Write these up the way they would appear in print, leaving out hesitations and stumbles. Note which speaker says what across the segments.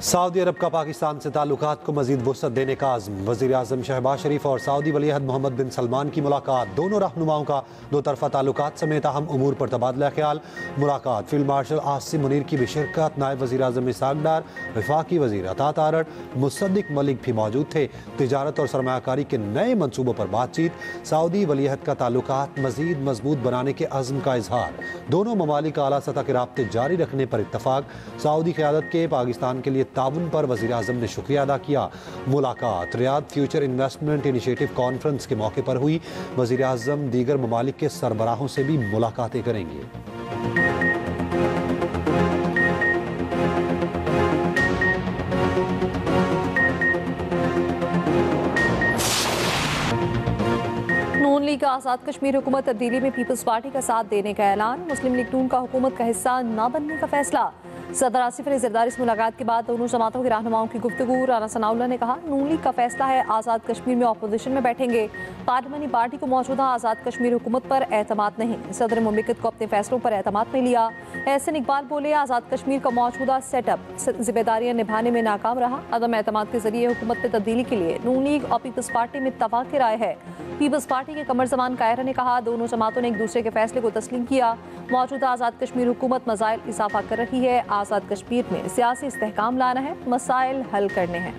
Speaker 1: Saudi अरब का पाकिस्तान से ताल्लुकात को मजीद वुसअत देने का आज़म। वज़ीर-ए-आज़म शहबाज शरीफ और सऊदी वली-अहद मोहम्मद बिन सलमान की मुलाकात। दोनों रहनुमाओं का दो तरफ़ा ताल्लुकात समेत अहम उमूर पर तबादला ख्याल। मुलाकात फील्ड मार्शल आसिम मुनीर की भी शिरकत। नायब वज़ीर-ए-आज़म इसहाक डार, वफाकी वज़ीर अतात आरड़, मुसद्दिक मलिक भी मौजूद थे। तिजारत और सरमायाकारी के नए मनसूबों पर बातचीत। सऊदी वली-अहद का ताल्लुकात मजीद मजबूत बनाने के अज़्म का इजहार। दोनों ममालिक आला सतह के राब्ते जारी रखने पर इत्तफाक। सऊदी क़यादत के पाकिस्तान के लिए ताउन पर वज़ीर-ए-आज़म ने शुक्रिया अदा किया। मुलाकात Riyadh future investment initiative conference के मौके पर हुई। वज़ीर-ए-आज़म दीगर ममालिक के सरबराहों से भी मुलाकातें करेंगे।
Speaker 2: नून लीग का आज़ाद कश्मीर हुकूमत तब्दीली में पीपल्स पार्टी का साथ देने का ऐलान। मुस्लिम लीग नून का हुकूमत का हिस्सा न बनने का फैसला। सदर आसिफ अली ज़रदारी से मुलाकात के बाद दोनों जमातों के रहनुमाओं की गुफ्तगू। राना सनाउल्लाह ने कहा, नून लीग का फैसला है आज़ाद कश्मीर में अपोजिशन में बैठेंगे। पार्लिमानी पार्टी को मौजूदा आज़ाद कश्मीर हुकूमत पर एतमाद नहीं। सदर मुमलिकत को अपने फैसलों पर एतमाद नहीं लिया। एहसन इकबाल बोले, आज़ाद कश्मीर का मौजूदा सेटअप जिम्मेदारियां निभाने में नाकाम रहा। अदम एतमाद के जरिए हुकूमत में तब्दीली के लिए नून लीग और पीपल्स पार्टी में इत्तफाक की राय है। पीपल्स पार्टी के कमर जमान कायरा ने कहा, दोनों जमातों ने एक दूसरे के फैसले को तस्लीम किया। मौजूदा आज़ाद कश्मीर हुकूमत मसाइल इजाफा कर रही है। आज़ाद कश्मीर में सियासी इस्तेहकाम लाना है, मसाइल हल करने हैं।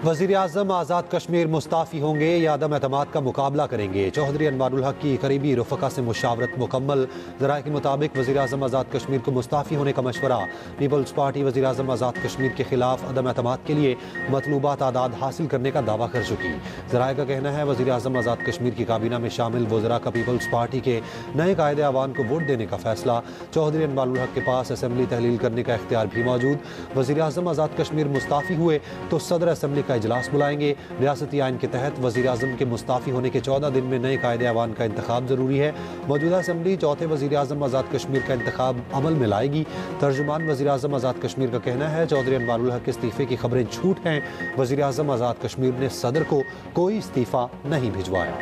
Speaker 1: वज़ीर-ए-आज़म आज़ाद कश्मीर मुस्ताफ़ी होंगे या अदम एतमाद का मुकाबला करेंगे। चौधरी अनवारुल हक की करीबी रुफ़का से मुशावरत मुकम्मल। ज़राए के मुताबिक वज़ीर-ए-आज़म आज़ाद कश्मीर को मुस्ताफ़ी होने का मशवरा। पीपल्स पार्टी वज़ीर-ए-आज़म आज़ाद कश्मीर के खिलाफ अदम एतमाद के लिए मतलूबा तादाद हासिल करने का दावा कर चुकी। ज़राए का कहना है वज़ीर-ए-आज़म आज़ाद कश्मीर की काबीना में शामिल वज़रा का पीपल्स पार्टी के नए कायदे अवान को वोट देने का फैसला। चौधरी अनवारुल हक के पास असम्बली तहलील करने का इख्तियार भी मौजूद। वज़ीर-ए-आज़म आज़ाद कश्मीर मुस्ताफ़ी हुए तो सदर असम्बली का इजलास बुलाएंगे। रियासती आइन के तहत वज़ीर-ए-आज़म के मुस्ताफ़ी होने के 14 दिन में नए कायदे अवान का इंतखाब ज़रूरी है। मौजूदा असम्बली चौथे वज़ीर-ए-आज़म आज़ाद कश्मीर का इंतखाब अमल में लाएगी। तर्जुमान वज़ीर-ए-आज़म आज़ाद कश्मीर का कहना है चौधरी अनवारुल हक के इस्तीफ़े की खबरें झूठ हैं। वज़ीर-ए-आज़म आज़ाद कश्मीर ने सदर को कोई इस्तीफ़ा नहीं भिजवाया।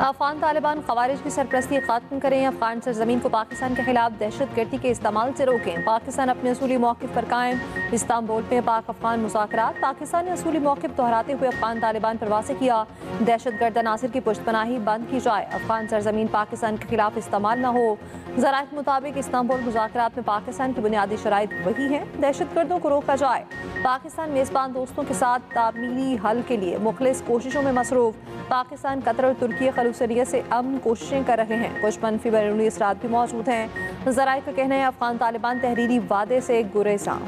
Speaker 2: अफगान तालिबान खवारिज की सरपरस्ती खत्म करें। अफगान सरजमीन को पाकिस्तान के खिलाफ दहशतगर्दी के इस्तेमाल से रोकें। पाकिस्तान अपने असूली मौक़िफ़ पर कायम। इस्तांबुल में पाक अफगान मुज़ाकरात। पाकिस्तान ने असूली मौक़िफ़ दोहराते हुए अफगान तालिबान पर वाज़ेह किया, दहशतगर्द अनासिर की पुश्तपनाही बंद की जाए। अफगान सरजमीन पाकिस्तान के खिलाफ इस्तेमाल न हो। ज़राए के मुताबिक इस्तांबुल मुज़ाकरात में पाकिस्तान की बुनियादी शराइत वही हैं, दहशतगर्दों को रोका जाए। पाकिस्तान मेज़बान दोस्तों के साथ तामीली हल के लिए मुखलिस कोशिशों में मसरूफ़। पाकिस्तान, कतर और तुर्की खलूसरियत से अमन कोशिशें कर रहे हैं। कुछ मनफी बैरूनी असरात भी मौजूद हैं। ज़राए का कहना है अफगान तालिबान तहरीरी वादे से गुरेज़ां।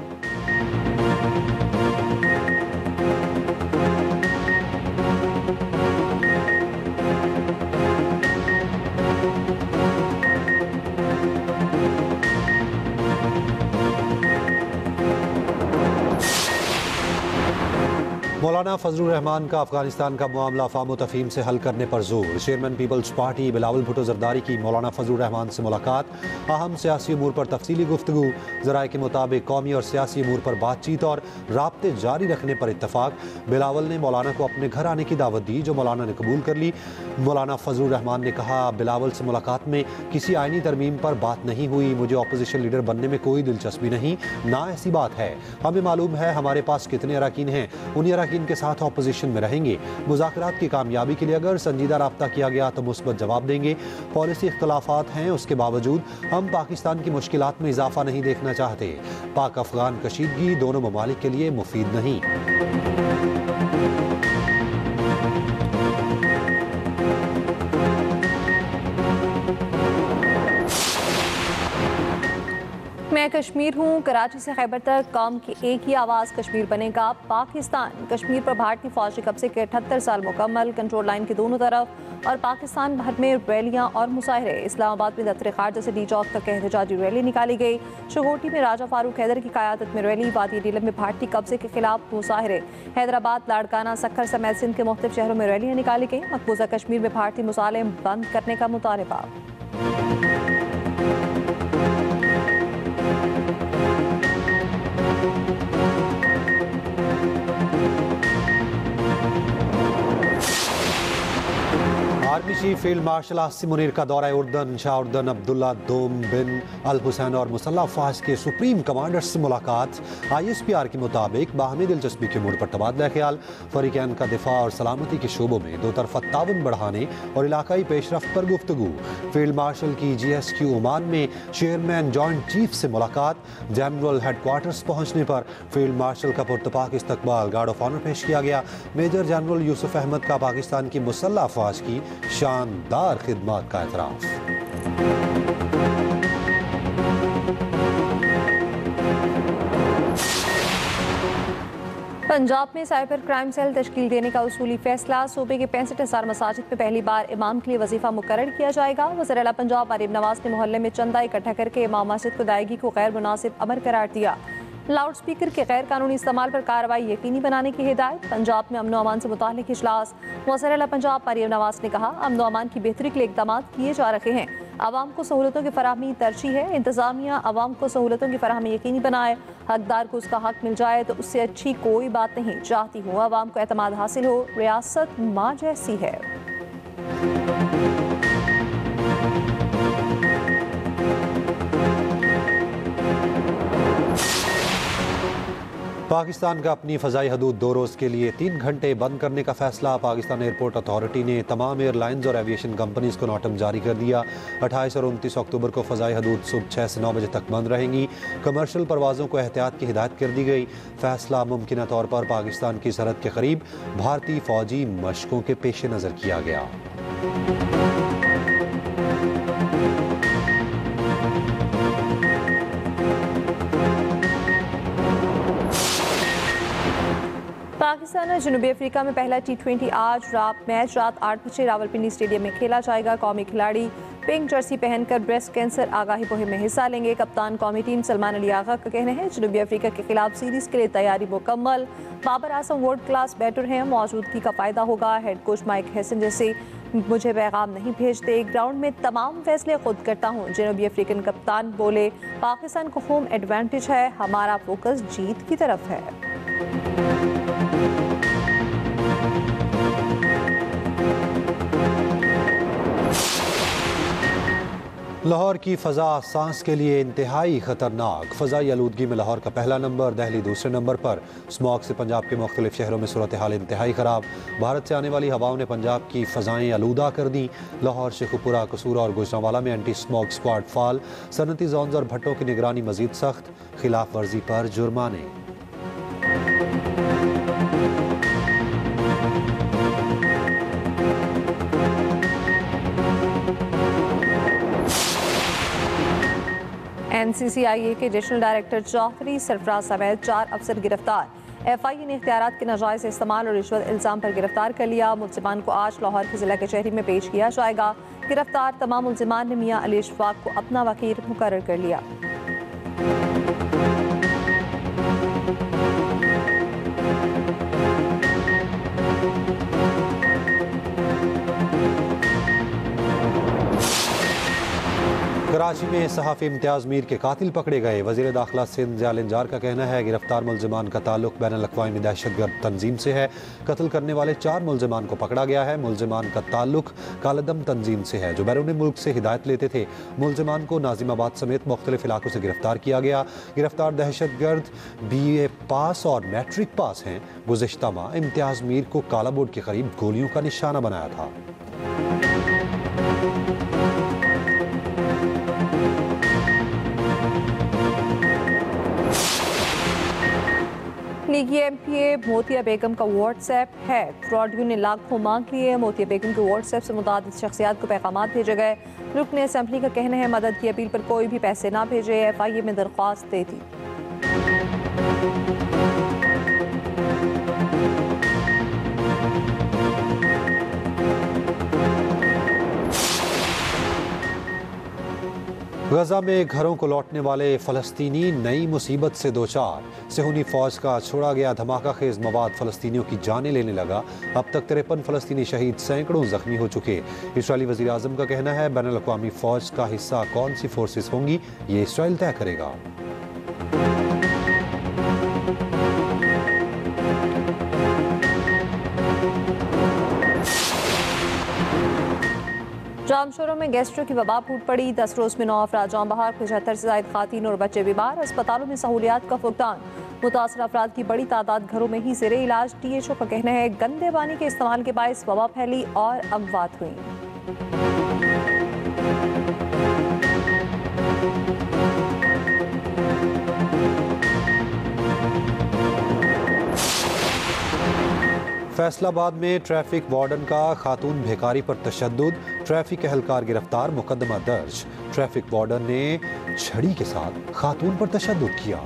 Speaker 1: मौलाना फजलुर रहमान का अफगानिस्तान का मामला अफ़वाम व तफ़हीम से हल करने पर जोर। Chairman people's party Bilawal Bhutto Zardari की मौलाना फजलुर रहमान से मुलाकात। अहम सियासी अमूर पर तफसीली गुफ्तगू। ज़राए के मुताबिक कौमी और सियासी अमूर पर बातचीत और राब्ते जारी रखने पर इत्तफाक। बिलावल ने मौलाना को अपने घर आने की दावत दी, जो मौलाना ने कबूल कर ली। मौलाना फजलुर रहमान ने कहा, बिलावल से मुलाकात में किसी आइनी तरमीम पर बात नहीं हुई। मुझे अपोजिशन लीडर बनने में कोई दिलचस्पी नहीं, ना ऐसी बात है। हमें मालूम है हमारे पास कितने अरकान हैं, उन्हीं अरकान के साथ अपोजिशन में रहेंगे। मुज़ाकरात की कामयाबी के लिए अगर संजीदा राब्ता किया गया तो मुस्बत जवाब देंगे। पॉलिसी इख्तलाफात हैं, उसके बावजूद हम पाकिस्तान की मुश्किलात में इजाफा नहीं देखना चाहते। पाक अफगान कशीदगी दोनों ममालिक के लिए मुफीद नहीं।
Speaker 2: महकमा कश्मीर हूँ, कराची से खैबर तक कौम की एक ही आवाज़, कश्मीर बनेगा पाकिस्तान। कश्मीर पर भारतीय फौजी कब्जे के 78 साल मुकम्मल, कंट्रोल लाइन के दोनों तरफ और पाकिस्तान भर में रैलियाँ और मुजाहरे। इस्लामाबाद में दफ्तर खारजा से डी चौक तक एहतजाजी रैली निकाली गई। शगोटी में राजा फारूक हैदर की क़यादत में रैली, वादी नीलम में भारतीय कब्जे के खिलाफ मुजाहरे। हैदराबाद, लाड़काना, सक्खर समेत सिंध के मुख्तलिफ शहरों में रैलियाँ निकाली गई। मकबूजा कश्मीर में भारतीय मुसाले बंद करने का मुतालबा।
Speaker 1: Army chief field marshal Asim Munir का दौरा उर्दन, शाह उर्दन अब्दुल्ला दोम बिन अल हुसैन और मुसल्लह अफवाज के सुप्रीम कमांडर से मुलाकात। ISPR के मुताबिक बाहमी दिलचस्पी के मोड़ पर तबादला ख्याल, फरीकैन का दिफा और सलामती के शोबों में दो तरफा ताउन बढ़ाने और इलाकाई पेशरफ्त पर गुफ्तगू। फील्ड मार्शल की GSQ ओमान में चेयरमैन जॉइंट चीफ से मुलाकात। जनरल हेडक्वार्टर्स पहुंचने पर फील्ड मार्शल का पुरतपाक इस्तकबाल, गार्ड ऑफ ऑनर पेश किया गया। मेजर जनरल यूसुफ अहमद का पाकिस्तान की मुसल्लह अफवाज की शानदार खिदमत का एतराफ।
Speaker 2: पंजाब में साइबर क्राइम सेल तश्कील देने का उसूली फैसला। सूबे के 65,000 मसाजिद में पहली बार इमाम के लिए वजीफा मुकर्रर किया जाएगा। वज़ीर आला पंजाब आरिफ नवाज ने मोहल्ले में चंदा इकट्ठा करके इमाम मस्जिद को अदायगी को गैर मुनासिब अमर करार दिया। लाउड स्पीकर के गैर कानूनी इस्तेमाल पर कार्रवाई यकीनी बनाने की हिदायत। पंजाब में अमन अमान से मुताल्लिक इजलास। वज़ीर आला पंजाब आरिफ नवाज ने कहा, अमन अमान की बेहतरी के लिए इक़दाम किए जा रहे हैं। आवाम को सहूलतों की फराहमी तरजीह है। इंतजामिया आवाम को सहूलतों की फराहमी यकीनी बनाए। हकदार को उसका हक मिल जाए तो उससे अच्छी कोई बात नहीं। चाहती हूँ आवाम को एतमाद हासिल हो। रियासत माँ जैसी है।
Speaker 1: पाकिस्तान का अपनी फ़ज़ाई हदूद 2 रोज़ के लिए 3 घंटे बंद करने का फैसला। पाकिस्तान एयरपोर्ट अथॉरिटी ने तमाम एयरलाइंस और एविएशन कंपनीज़ को नोटिस जारी कर दिया। 28 और 29 अक्टूबर को फ़ज़ाई हदूद सुबह 6 से 9 बजे तक बंद रहेंगी। कमर्शल परवाज़ों को एहतियात की हिदायत कर दी गई। फैसला मुमकिन तौर पर पाकिस्तान की सरहद के करीब भारतीय फ़ौजी मशकों के पेश नज़र किया गया।
Speaker 2: पाकिस्तान और जनूबी अफ्रीका में पहला T20 आज मैच रात 8 बजे रावलपिंडी स्टेडियम में खेला जाएगा। कौमी खिलाड़ी पिंक जर्सी पहनकर ब्रेस्ट कैंसर आगाही मुहिम में हिस्सा लेंगे। कप्तान कौमी टीम सलमान अली आगा का कहना है, जनूबी अफ्रीका के खिलाफ सीरीज के लिए तैयारी मुकम्मल। Babar Azam world class batter हैं, मौजूदगी का फायदा होगा। हेड कोच माइक हैसन जैसे मुझे पैगाम नहीं भेजते, ग्राउंड में तमाम फैसले खुद करता हूँ। जनूबी अफ्रीकन कप्तान बोले, पाकिस्तान को होम एडवांटेज है, हमारा फोकस जीत की तरफ है।
Speaker 1: लाहौर की फ़ज़ा सांस के लिए इंतहाई ख़तरनाक। फ़ज़ाई आलूदगी में लाहौर का पहला नंबर, दिल्ली दूसरे नंबर पर। स्मॉग से पंजाब के मुख्तलिफ शहरों में सूरत हाल इंतहाई ख़राब। भारत से आने वाली हवाओं ने पंजाब की फ़ज़ाएँ आलूदा कर दी। लाहौर, शेखुपुरा, कसूरा और गुजरांवाला में एंटी स्मॉग स्क्वाड फाल। सनती जोन्स और भट्टों की निगरानी मज़ीद सख्त। खिलाफ वर्जी पर जुर्माने।
Speaker 2: NCCIA के एडिशनल डायरेक्टर चौधरी सरफराज समेत 4 अफसर गिरफ्तार। FIA ने इख्तियारात के नाजायज़ इस्तेमाल और रिश्वत इल्ज़ाम पर गिरफ्तार कर लिया। मुल्ज़िमान को आज लाहौर के ज़िला कचहरी में पेश किया जाएगा। गिरफ्तार तमाम मुल्ज़िमान ने मियाँ अली इशफाक को अपना वकील मुकर्रर कर लिया।
Speaker 1: कराची में सहाफ़ी इम्तियाज़ मीर के कातिल पकड़े गए। वज़ीर दाखिला सिंध ज़ियाल इंजार का कहना है, गिरफ्तार मुल्ज़िमान का ताल्लुक बैनुल अक़वामी दहशतगर्द तंजीम से है। कत्ल करने वाले 4 मुल्ज़िमान को पकड़ा गया है। मुल्ज़िमान का ताल्लुक कालदम तंजीम से है, जो बैरून मुल्क से हिदायत लेते थे। मुल्ज़िमान को नाज़िमाबाद समेत मुख्तलिफ इलाकों से गिरफ्तार किया गया। गिरफ्तार दहशतगर्द BA पास और मैट्रिक पास हैं। गुज़िश्ता माह इम्तियाज़ मीर को काला बोर्ड के करीब गोलियों का निशाना बनाया था।
Speaker 2: लीगी एमपीए मोतिया बेगम का व्हाट्सएप है। फ्रॉडियों ने लाखों मांग लिए। मोतिया बेगम के व्हाट्सएप से मुतादिद शख्सियात को पैगामात भेजे गए। रुकन असम्बली का कहना है मदद की अपील पर कोई भी पैसे ना भेजे। FIA में दरख्वास्त दे दी।
Speaker 1: गजा में घरों को लौटने वाले फ़लस्तीनी नई मुसीबत से दो चार। सेहूनी फ़ौज का छोड़ा गया धमाका खेज मवाद फ़लस्तीनियों की जानें लेने लगा। अब तक 53 फ़लस्तीनी शहीद, सैकड़ों जख्मी हो चुके। इसराइली वज़ीर आज़म का कहना है बैनुल-अक़वामी फ़ौज का हिस्सा कौन सी फोर्सेस होंगी ये इसराइल तय करेगा।
Speaker 2: जामशोरों में गैस्ट्रो की वबा फूट पड़ी। 10 रोज में 9 अफराद जान बहार, 75 से ज्यादा खातीन और बच्चे बीमार। अस्पतालों में सहूलियात का फुकदान। मुतासर अफराद की बड़ी तादाद घरों में ही ज़ेरे इलाज। THO का कहना है गंदे पानी के इस्तेमाल के बायस वबा फैली और अमवात हुई।
Speaker 1: फैसलाबाद में ट्रैफिक वार्डन का खातून भिखारी पर तशद्दुद। ट्रैफिक एहलकार गिरफ्तार, मुकदमा दर्ज। ट्रैफिक वार्डन ने छड़ी के साथ खातून पर तशद्दुद किया।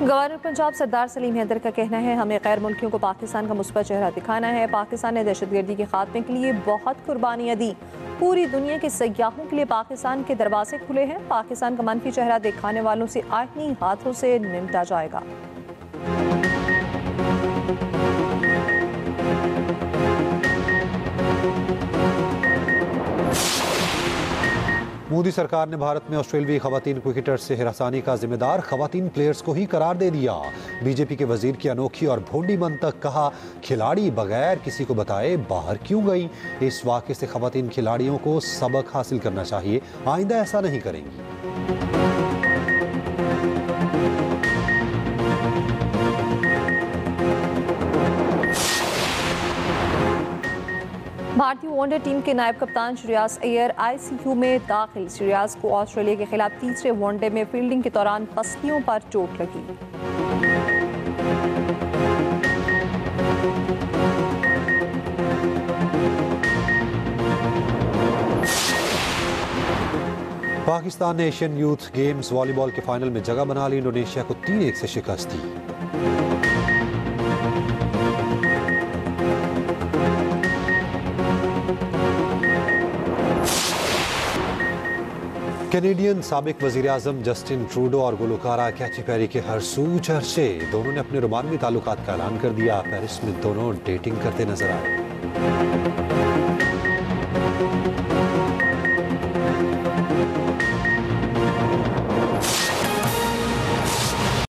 Speaker 2: गवर्नर पंजाब सरदार सलीम हैदर का कहना है हमें गैर मुल्कियों को पाकिस्तान का मुस्बत चेहरा दिखाना है। पाकिस्तान ने दहशतगर्दी के खात्मे के लिए बहुत कुर्बानियां दी। पूरी दुनिया के सयाहों के लिए पाकिस्तान के दरवाजे खुले हैं। पाकिस्तान का मनफी चेहरा दिखाने वालों से आईनी हाथों से निपटा जाएगा।
Speaker 1: मोदी सरकार ने भारत में ऑस्ट्रेलियाई खवातीन क्रिकेटर्स से हिरासानी का जिम्मेदार खवातीन प्लेयर्स को ही करार दे दिया। बीजेपी के वजीर की अनोखी और भोंडी मंतक, कहा खिलाड़ी बगैर किसी को बताए बाहर क्यों गई। इस वाक़े से खवातीन खिलाड़ियों को सबक हासिल करना चाहिए, आइंदा ऐसा नहीं करेंगी।
Speaker 2: भारतीय वनडे टीम के नायब कप्तान श्रेयास अय्यर ICU में दाखिल। श्रेयास को ऑस्ट्रेलिया के खिलाफ तीसरे वनडे में फील्डिंग के दौरान पसलियों पर चोट लगी।
Speaker 1: पाकिस्तान ने एशियन यूथ गेम्स वॉलीबॉल के फाइनल में जगह बना ली। इंडोनेशिया को 3-1 से शिकस्त दी। कैनेडियन साबिक वजीर आजम जस्टिन ट्रूडो और गुलकारा कैटी पेरी के हरसू चर्चे। दोनों ने अपने रोमानवी ताल्लुकात का ऐलान कर दिया। पेरिस में दोनों डेटिंग करते नजर आए।